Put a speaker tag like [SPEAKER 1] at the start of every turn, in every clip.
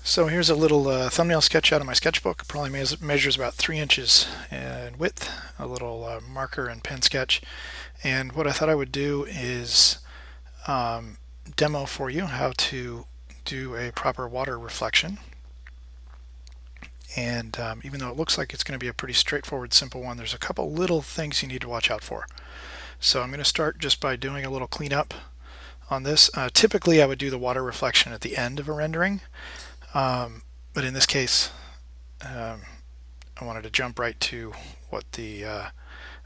[SPEAKER 1] So here's a little thumbnail sketch out of my sketchbook. Probably measures about 3 inches in width, a little marker and pen sketch. And what I thought I would do is demo for you how to do a proper water reflection. And even though it looks like it's going to be a pretty straightforward, simple one, there's a couple little things you need to watch out for. So I'm going to start just by doing a little cleanup on this. Typically I would do the water reflection at the end of a rendering. But in this case, I wanted to jump right to what the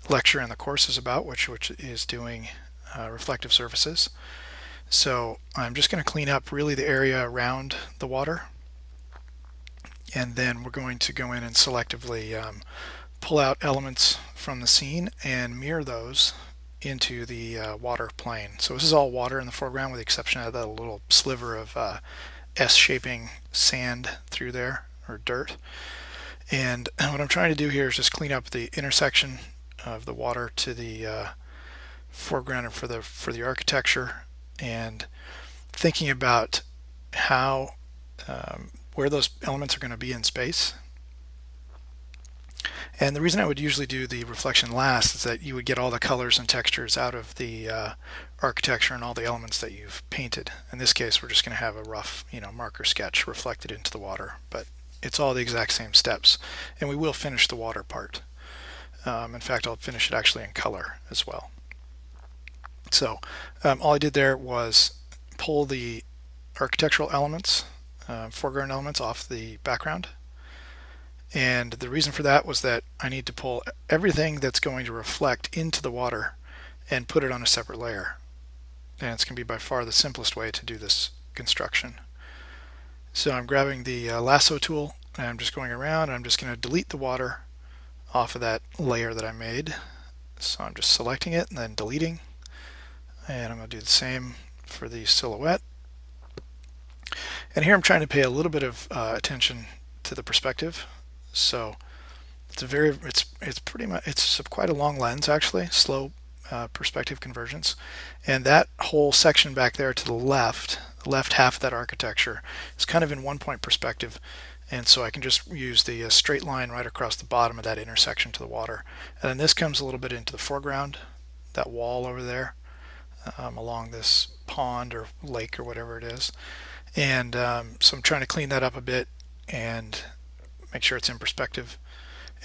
[SPEAKER 1] lecture in the course is about, which is doing reflective surfaces. So I'm just going to clean up really the area around the water, and then we're going to go in and selectively pull out elements from the scene and mirror those into the water plane. So this is all water in the foreground with the exception of that little sliver of S-shaping sand through there, or dirt. And what I'm trying to do here is just clean up the intersection of the water to the foreground and for the architecture, and thinking about how where those elements are going to be in space. And the reason I would usually do the reflection last is that you would get all the colors and textures out of the architecture and all the elements that you've painted. In this case, we're just going to have a rough, marker sketch reflected into the water, but it's all the exact same steps. And we will finish the water part. In fact, I'll finish it actually in color as well. So all I did there was pull the architectural elements, foreground elements off the background. And the reason for that was that I need to pull everything that's going to reflect into the water and put it on a separate layer. And it's going to be by far the simplest way to do this construction. So I'm grabbing the lasso tool and I'm just going around and I'm just going to delete the water off of that layer that I made. So I'm just selecting it and then deleting. And I'm going to do the same for the silhouette. And here I'm trying to pay a little bit of attention to the perspective. So it's pretty much, it's quite a long lens actually, slow perspective convergence, and that whole section back there to the left half of that architecture is kind of in 1-point perspective, and so I can just use the straight line right across the bottom of that intersection to the water. And then this comes a little bit into the foreground, that wall over there, along this pond or lake or whatever it is. And so I'm trying to clean that up a bit and make sure it's in perspective.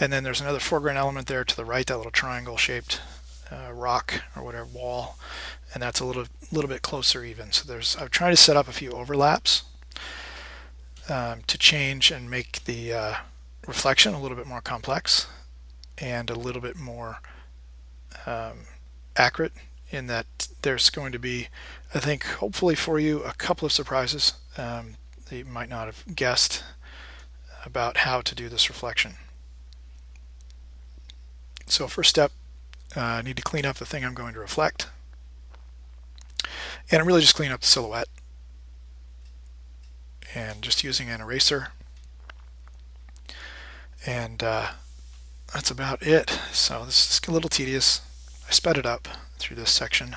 [SPEAKER 1] And then there's another foreground element there to the right, that little triangle shaped rock or whatever wall, and that's a little bit closer even. So I'm trying to set up a few overlaps to change and make the reflection a little bit more complex and a little bit more accurate, in that there's going to be, I think, hopefully for you, a couple of surprises that you might not have guessed about how to do this reflection. So first step, I need to clean up the thing I'm going to reflect. And I'm really just cleaning up the silhouette and just using an eraser. And that's about it. So this is a little tedious. I sped it up through this section.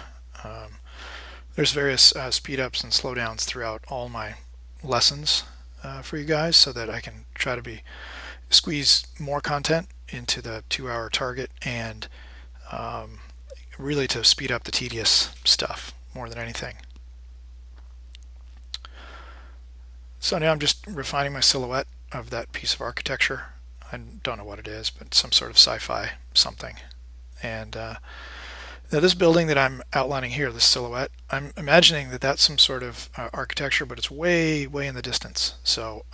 [SPEAKER 1] There's various speed ups and slowdowns throughout all my lessons for you guys, so that I can try to squeeze more content into the 2-hour target, and really to speed up the tedious stuff more than anything. So now I'm just refining my silhouette of that piece of architecture. I don't know what it is, but some sort of sci-fi something. And now this building that I'm outlining here, this silhouette, I'm imagining that that's some sort of architecture, but it's way, way in the distance. So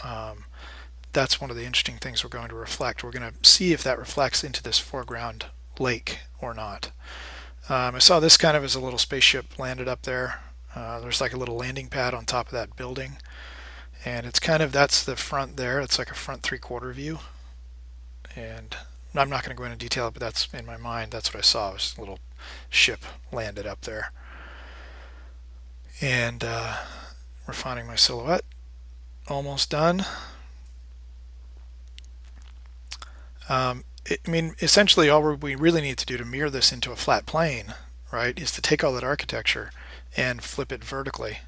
[SPEAKER 1] that's one of the interesting things we're going to reflect. We're going to see if that reflects into this foreground lake or not. I saw this kind of as a little spaceship landed up there. There's like a little landing pad on top of that building. And it's kind of, that's the front there. It's like a front 3/4 view. And I'm not going to go into detail, but that's in my mind. That's what I saw. It was a little ship landed up there. And refining my silhouette. Almost done. Essentially all we really need to do to mirror this into a flat plane, right, is to take all that architecture and flip it vertically.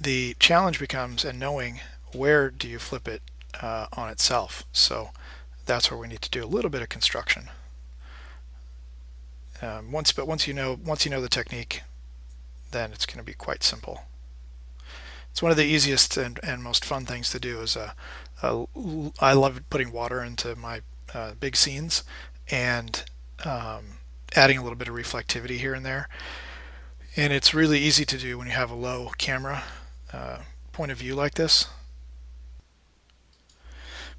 [SPEAKER 1] the challenge becomes in knowing where do you flip it on itself. So that's where we need to do a little bit of construction. Once you know the technique, then it's going to be quite simple. It's one of the easiest and most fun things to do. I love putting water into my big scenes and adding a little bit of reflectivity here and there. And it's really easy to do when you have a low camera point of view like this,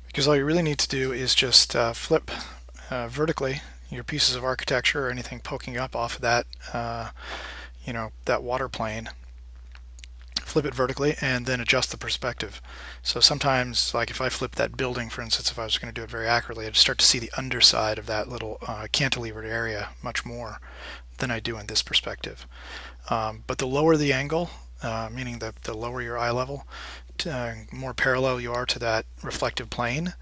[SPEAKER 1] because all you really need to do is just flip vertically your pieces of architecture or anything poking up off of that that water plane. Flip it vertically and then adjust the perspective. So sometimes, like if I flip that building, for instance, if I was going to do it very accurately, I'd start to see the underside of that little cantilevered area much more than I do in this perspective. But the lower the angle, meaning the lower your eye level, more parallel you are to that reflective plane,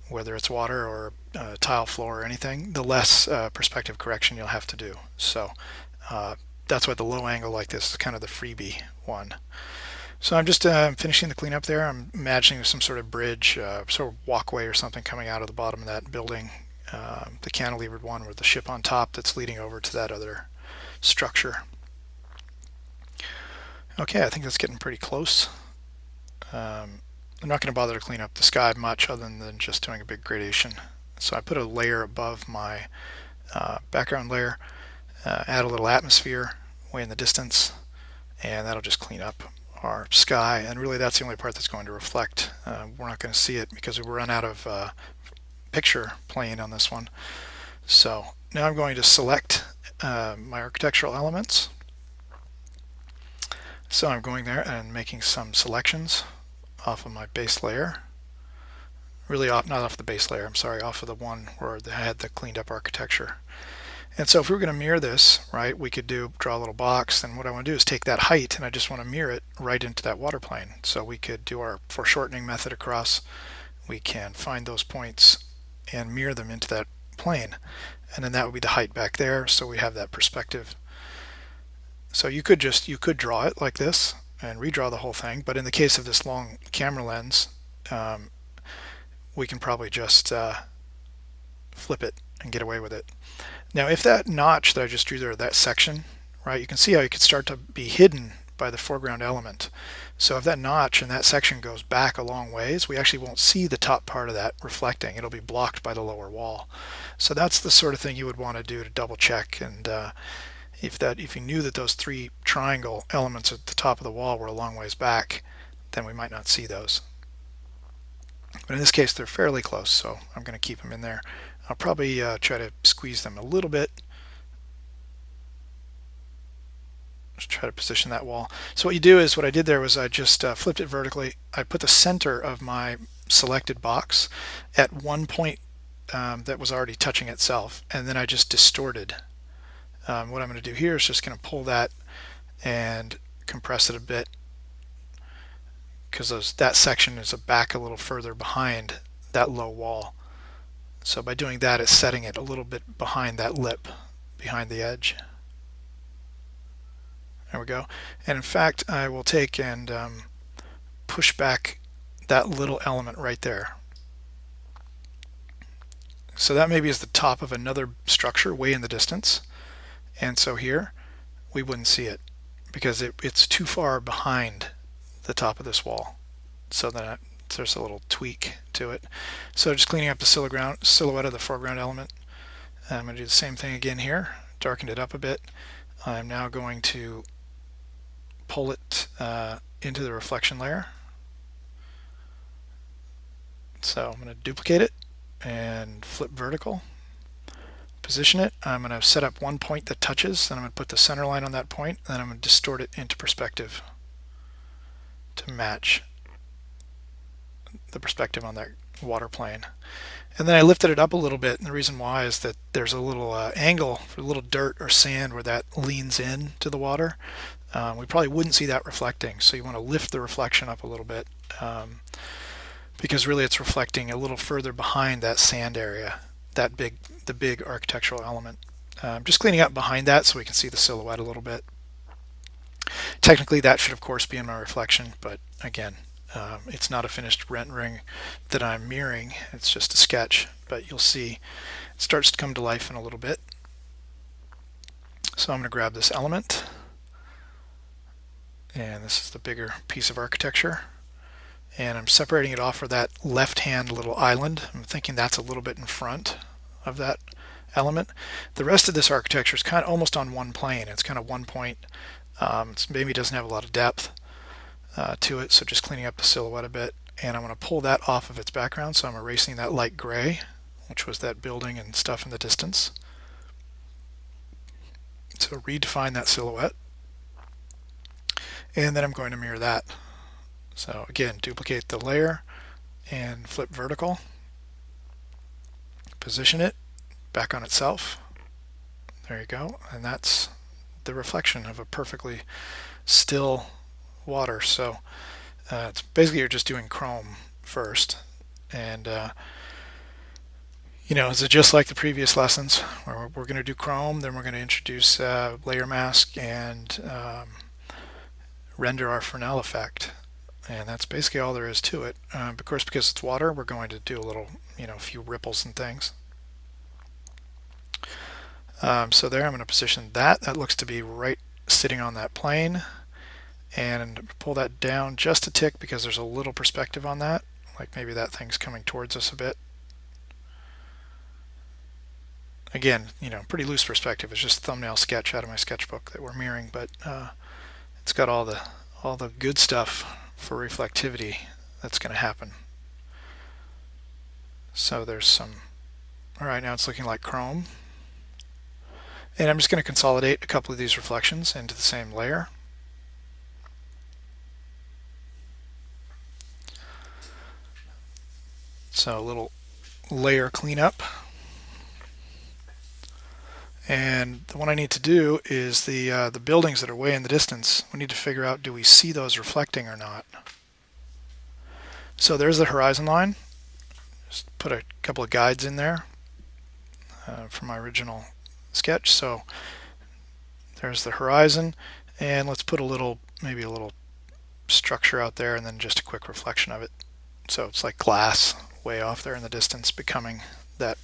[SPEAKER 1] whether it's water or tile floor or anything, the less perspective correction you'll have to do. So that's why the low angle like this is kind of the freebie one. So I'm just finishing the cleanup there. I'm imagining there's some sort of bridge, sort of walkway or something coming out of the bottom of that building, the cantilevered one with the ship on top that's leading over to that other structure. Okay, I think that's getting pretty close. I'm not going to bother to clean up the sky much other than just doing a big gradation. So I put a layer above my background layer, add a little atmosphere way in the distance, and that'll just clean up our sky. And really that's the only part that's going to reflect. We're not going to see it because we run out of picture plane on this one. So now I'm going to select my architectural elements. So I'm going there and making some selections off of my base layer. Really not off the base layer, I'm sorry, off of the one where I had the cleaned up architecture. And so if we were going to mirror this, right, we could draw a little box, and what I want to do is take that height and I just want to mirror it right into that water plane. So we could do our foreshortening method across. We can find those points and mirror them into that plane. And then that would be the height back there, so we have that perspective. So you could draw it like this and redraw the whole thing, but in the case of this long camera lens, we can probably just flip it and get away with it. Now if that notch that I just drew there, that section, right, you can see how it could start to be hidden by the foreground element. So if that notch and that section goes back a long ways, we actually won't see the top part of that reflecting. It'll be blocked by the lower wall. So that's the sort of thing you would want to do to double check. And if you knew that those three triangle elements at the top of the wall were a long ways back, then we might not see those. But in this case they're fairly close, so I'm going to keep them in there. I'll probably try to squeeze them a little bit. Just try to position that wall. So what you do is, what I did there was I just flipped it vertically. I put the center of my selected box at one point that was already touching itself, and then I just distorted. What I'm going to do here is just going to pull that and compress it a bit, because that section is back a little further behind that low wall. So by doing that, it's setting it a little bit behind that lip, behind the edge. There we go. And in fact, I will take and push back that little element right there. So that maybe is the top of another structure way in the distance. And so here, we wouldn't see it because it's too far behind the top of this wall. So then there's a little tweak to it. So just cleaning up the silhouette of the foreground element. I'm going to do the same thing again here, darken it up a bit. I'm now going to pull it into the reflection layer. So I'm going to duplicate it and flip vertical. Position it. I'm going to set up one point that touches, and I'm going to put the center line on that point, and then I'm going to distort it into perspective to match the perspective on that water plane. And then I lifted it up a little bit, and the reason why is that there's a little angle for a little dirt or sand where that leans in to the water. We probably wouldn't see that reflecting, so you want to lift the reflection up a little bit, because really it's reflecting a little further behind that sand area, the big architectural element. Just cleaning up behind that so we can see the silhouette a little bit. Technically that should of course be in my reflection, but again, it's not a finished rendering that I'm mirroring, it's just a sketch, but you'll see it starts to come to life in a little bit. So I'm going to grab this element, and this is the bigger piece of architecture, and I'm separating it off for that left hand little island. I'm thinking that's a little bit in front of that element. The rest of this architecture is kind of almost on one plane. It's kind of one point. Maybe doesn't have a lot of depth to it, so just cleaning up the silhouette a bit, and I'm going to pull that off of its background, so I'm erasing that light gray, which was that building and stuff in the distance. So redefine that silhouette, and then I'm going to mirror that. So again, duplicate the layer and flip vertical, position it back on itself. There you go, and that's the reflection of a perfectly still water. So it's basically you're just doing chrome first, and you know, is it just like the previous lessons where we're going to do chrome, then we're going to introduce layer mask and render our Fresnel effect, and that's basically all there is to it. Of course, because it's water, we're going to do a little, you know, a few ripples and things. So there, I'm going to position that. That looks to be right sitting on that plane, and pull that down just a tick because there's a little perspective on that, like maybe that thing's coming towards us a bit. Again, you know, pretty loose perspective. It's just a thumbnail sketch out of my sketchbook that we're mirroring, but it's got all the good stuff for reflectivity that's going to happen. So there's some. All right, now it's looking like chrome, and I'm just going to consolidate a couple of these reflections into the same layer. So a little layer cleanup. And what I need to do is the buildings that are way in the distance, we need to figure out, do we see those reflecting or not? So there's the horizon line. Just put a couple of guides in there from my original sketch. So there's the horizon, and let's put a little, maybe a little structure out there, and then just a quick reflection of it. So it's like glass way off there in the distance, becoming that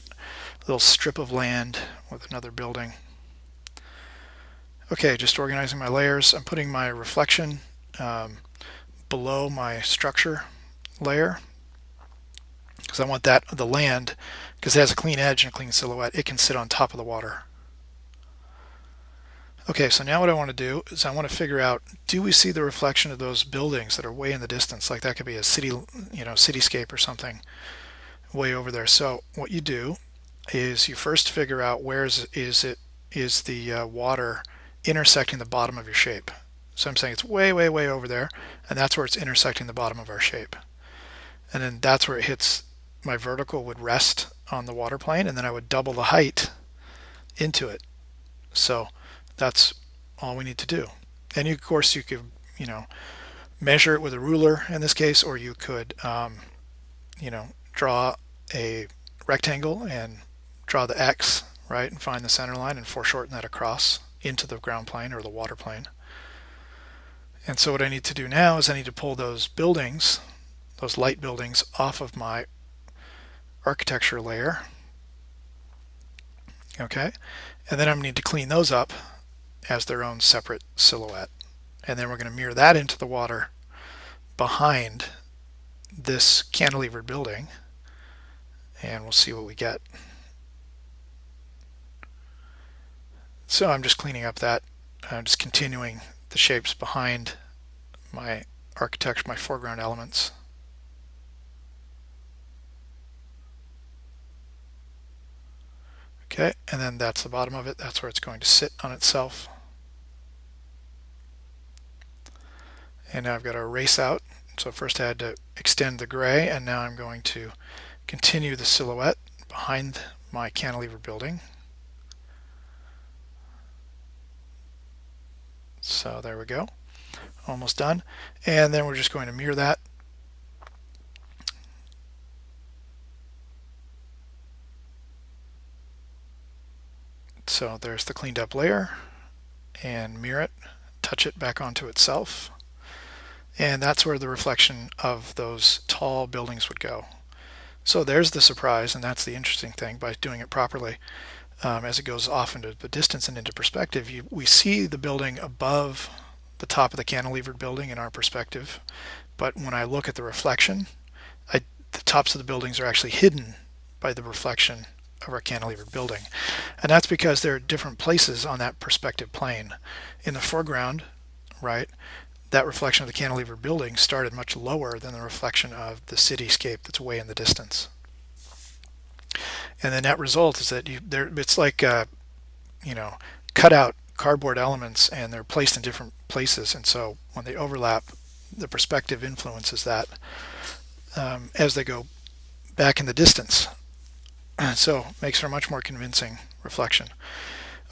[SPEAKER 1] little strip of land with another building. Okay, just organizing my layers. I'm putting my reflection below my structure layer because I want that, the land, because it has a clean edge and a clean silhouette, it can sit on top of the water. Okay, so now what I want to do is I want to figure out, do we see the reflection of those buildings that are way in the distance? Like that could be a city, you know, cityscape or something way over there. So what you do is you first figure out where is the water intersecting the bottom of your shape. So I'm saying it's way over there, and that's where it's intersecting the bottom of our shape. And then that's where it hits, my vertical would rest on the water plane, and then I would double the height into it. So that's all we need to do. And you, of course, you could, you know, measure it with a ruler in this case, or you could, you know, draw a rectangle and draw the X, right, and find the center line and foreshorten that across into the ground plane or the water plane. And so what I need to do now is I need to pull those buildings, those light buildings, off of my architecture layer. Okay, and then I need to clean those up as their own separate silhouette. And then we're going to mirror that into the water behind this cantilevered building, and we'll see what we get. So I'm just cleaning up that, I'm just continuing the shapes behind my architecture, my foreground elements. Okay, and then that's the bottom of it. That's where it's going to sit on itself. And now I've got to erase out. So first I had to extend the gray, and now I'm going to continue the silhouette behind my cantilever building. So there we go, almost done. And then we're just going to mirror that. So there's the cleaned up layer, and mirror it, touch it back onto itself. And that's where the reflection of those tall buildings would go. So there's the surprise, and that's the interesting thing by doing it properly. As it goes off into the distance and into perspective, we see the building above the top of the cantilevered building in our perspective. But when I look at the reflection, the tops of the buildings are actually hidden by the reflection of our cantilevered building. And that's because there are different places on that perspective plane. In the foreground, right, that reflection of the cantilevered building started much lower than the reflection of the cityscape that's way in the distance. And the net result is that it's like cut out cardboard elements, and they're placed in different places, and so when they overlap, the perspective influences that as they go back in the distance. So makes for a much more convincing reflection.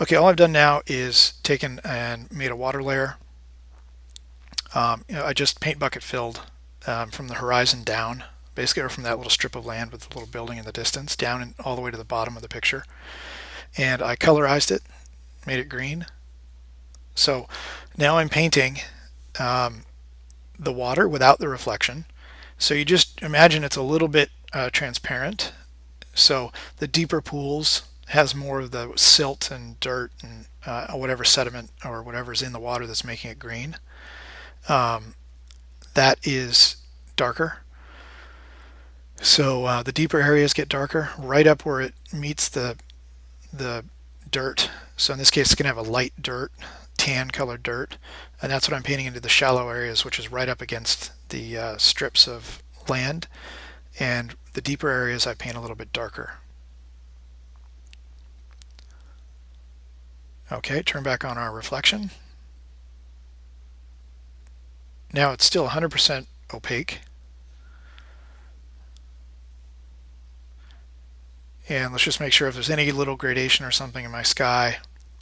[SPEAKER 1] Okay, all I've done now is taken and made a water layer. I just paint bucket filled from the horizon down, basically, or from that little strip of land with the little building in the distance, down and all the way to the bottom of the picture. And I colorized it, made it green. So now I'm painting the water without the reflection. So you just imagine it's a little bit transparent. So the deeper pools has more of the silt and dirt and whatever sediment or whatever's in the water that's making it green. That is darker. So the deeper areas get darker right up where it meets the dirt. So in this case, it's going to have a light dirt, tan colored dirt, and that's what I'm painting into the shallow areas, which is right up against the strips of land. And the deeper areas I paint a little bit darker. Okay, turn back on our reflection. Now it's still 100% opaque. And let's just make sure if there's any little gradation or something in my sky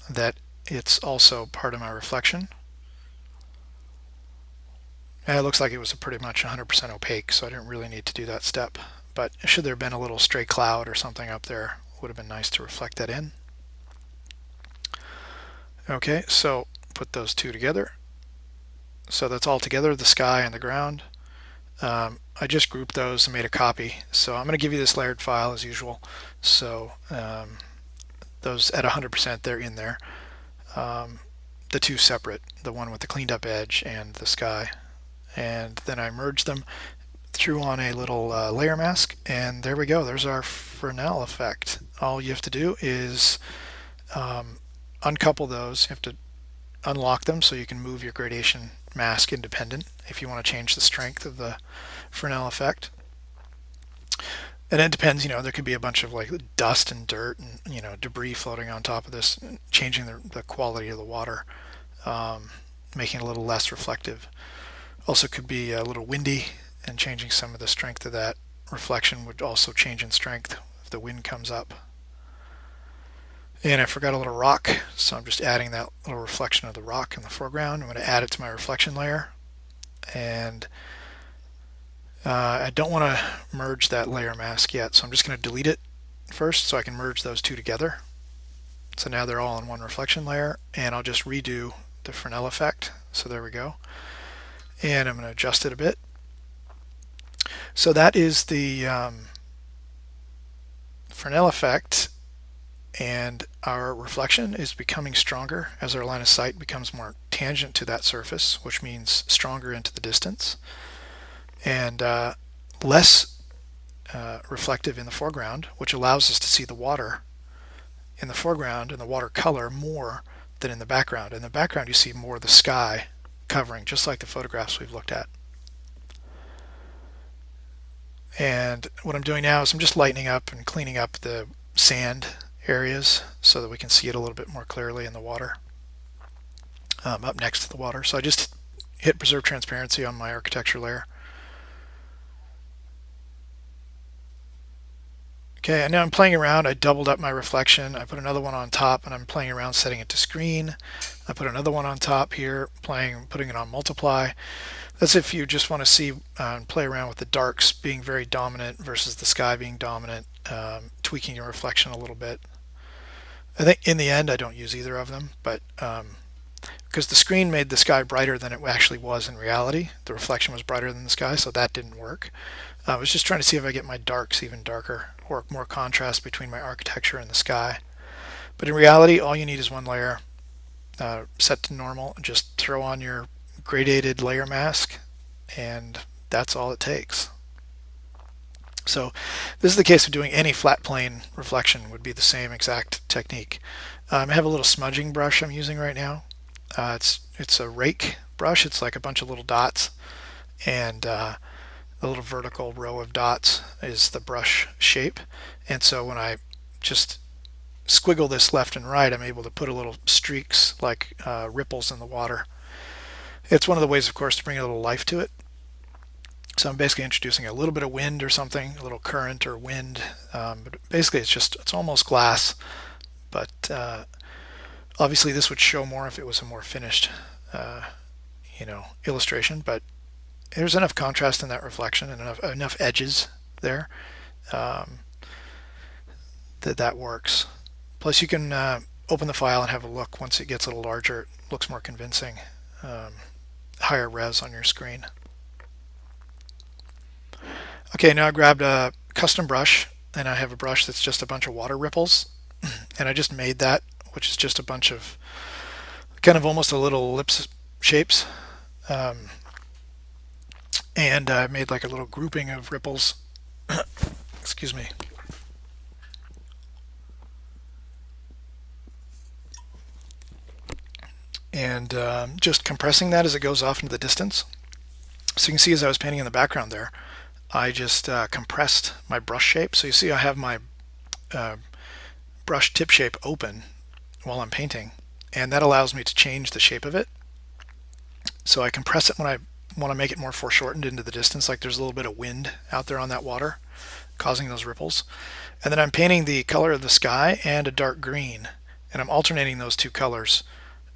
[SPEAKER 1] that it's also part of my reflection. And it looks like it was pretty much 100% opaque, so I didn't really need to do that step. But should there have been a little stray cloud or something up there, it would have been nice to reflect that in. Okay, so put those two together. So that's all together, the sky and the ground. I just grouped those and made a copy. So I'm going to give you this layered file as usual. So those at 100%, they're in there. The two separate, the one with the cleaned up edge and the sky. And then I merged them, threw on a little layer mask, and there we go. There's our Fresnel effect. All you have to do is uncouple those. You have to unlock them so you can move your gradation mask independent if you want to change the strength of the Fresnel effect. And it depends, there could be a bunch of like dust and dirt and debris floating on top of this, changing the quality of the water, making it a little less reflective. Also could be a little windy, and changing some of the strength of that reflection would also change in strength if the wind comes up. And I forgot a little rock, so I'm just adding that little reflection of the rock in the foreground. I'm going to add it to my reflection layer. And I don't want to merge that layer mask yet, so I'm just going to delete it first so I can merge those two together. So now they're all in one reflection layer, and I'll just redo the Fresnel effect. So there we go. And I'm going to adjust it a bit. So that is the Fresnel effect, and our reflection is becoming stronger as our line of sight becomes more tangent to that surface, which means stronger into the distance, and less reflective in the foreground, which allows us to see the water in the foreground and the water color more than in the background. In the background you see more of the sky covering, just like the photographs we've looked at. And what I'm doing now is I'm just lightening up and cleaning up the sand areas so that we can see it a little bit more clearly in the water, up next to the water. So I just hit preserve transparency on my architecture layer. Okay, and now I'm playing around. I doubled up my reflection. I put another one on top, and I'm playing around setting it to screen. I put another one on top here, putting it on multiply. That's if you just want to see and play around with the darks being very dominant versus the sky being dominant, tweaking your reflection a little bit. I think in the end I don't use either of them, but because the screen made the sky brighter than it actually was in reality. The reflection was brighter than the sky, so that didn't work. I was just trying to see if I get my darks even darker or more contrast between my architecture and the sky. But in reality, all you need is one layer set to normal, and just throw on your gradated layer mask, and that's all it takes. So this is the case of doing any flat plane reflection, would be the same exact technique. I have a little smudging brush I'm using right now. It's a rake brush. It's like a bunch of little dots, and the little vertical row of dots is the brush shape. And so when I just squiggle this left and right, I'm able to put a little streaks like ripples in the water. It's one of the ways, of course, to bring a little life to it. So I'm basically introducing a little bit of wind or something, a little current or wind. But basically, it's almost glass. But obviously, this would show more if it was a more finished, illustration. But there's enough contrast in that reflection and enough edges there that works. Plus, you can open the file and have a look. Once it gets a little larger, it looks more convincing. Higher res on your screen. Okay, now I grabbed a custom brush, and I have a brush that's just a bunch of water ripples, and I just made that, which is just a bunch of kind of almost a little ellipse shapes, and I made like a little grouping of ripples. Excuse me. And just compressing that as it goes off into the distance. So you can see as I was painting in the background there, I just compressed my brush shape. So you see I have my brush tip shape open while I'm painting, and that allows me to change the shape of it. So I compress it when I want to make it more foreshortened into the distance, like there's a little bit of wind out there on that water causing those ripples. And then I'm painting the color of the sky and a dark green, and I'm alternating those two colors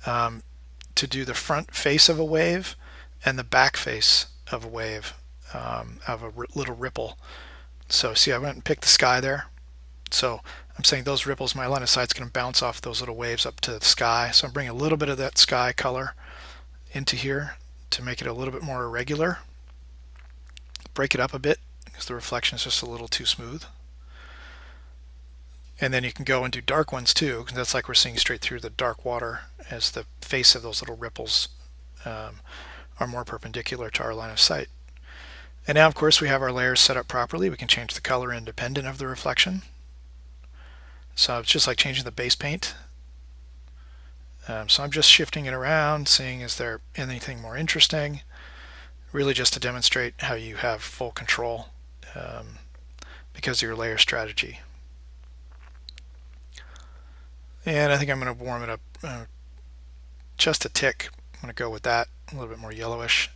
[SPEAKER 1] to do the front face of a wave and the back face of a wave, of a little ripple. So see, I went and picked the sky there. So I'm saying those ripples, my line of sight is going to bounce off those little waves up to the sky. So I'm bringing a little bit of that sky color into here to make it a little bit more irregular. Break it up a bit because the reflection is just a little too smooth. And then you can go and do dark ones too, because that's like we're seeing straight through the dark water as the face of those little ripples are more perpendicular to our line of sight. And now, of course, we have our layers set up properly. We can change the color independent of the reflection. So it's just like changing the base paint. So I'm just shifting it around, seeing is there anything more interesting, really just to demonstrate how you have full control because of your layer strategy. And I think I'm going to warm it up just a tick. I'm going to go with that, a little bit more yellowish.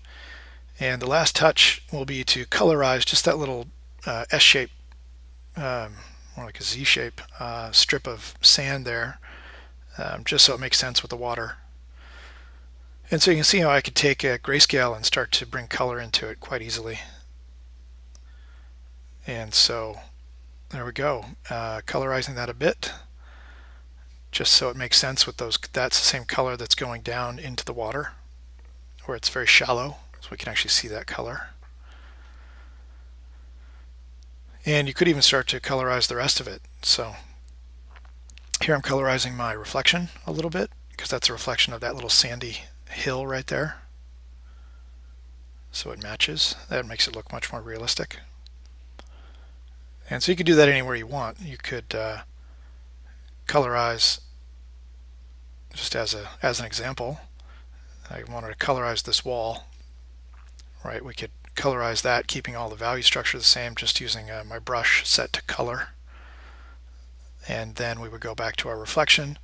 [SPEAKER 1] And the last touch will be to colorize just that little S-shape, more like a Z-shape strip of sand there, just so it makes sense with the water. And so you can see how I could take a grayscale and start to bring color into it quite easily. And so there we go, colorizing that a bit, just so it makes sense with those. That's the same color that's going down into the water, where it's very shallow, so we can actually see that color. And you could even start to colorize the rest of it. So here I'm colorizing my reflection a little bit, because that's a reflection of that little sandy hill right there. So it matches. That makes it look much more realistic. And so you could do that anywhere you want. You could colorize, just as an example, I wanted to colorize this wall, right? We could colorize that, keeping all the value structure the same, just using my brush set to color. And then we would go back to our reflection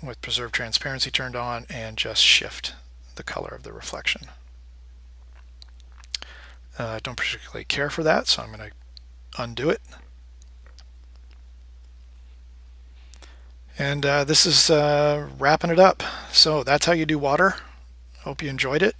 [SPEAKER 1] with preserve transparency turned on and just shift the color of the reflection. I don't particularly care for that, so I'm going to undo it. And this is wrapping it up. So that's how you do water. Hope you enjoyed it.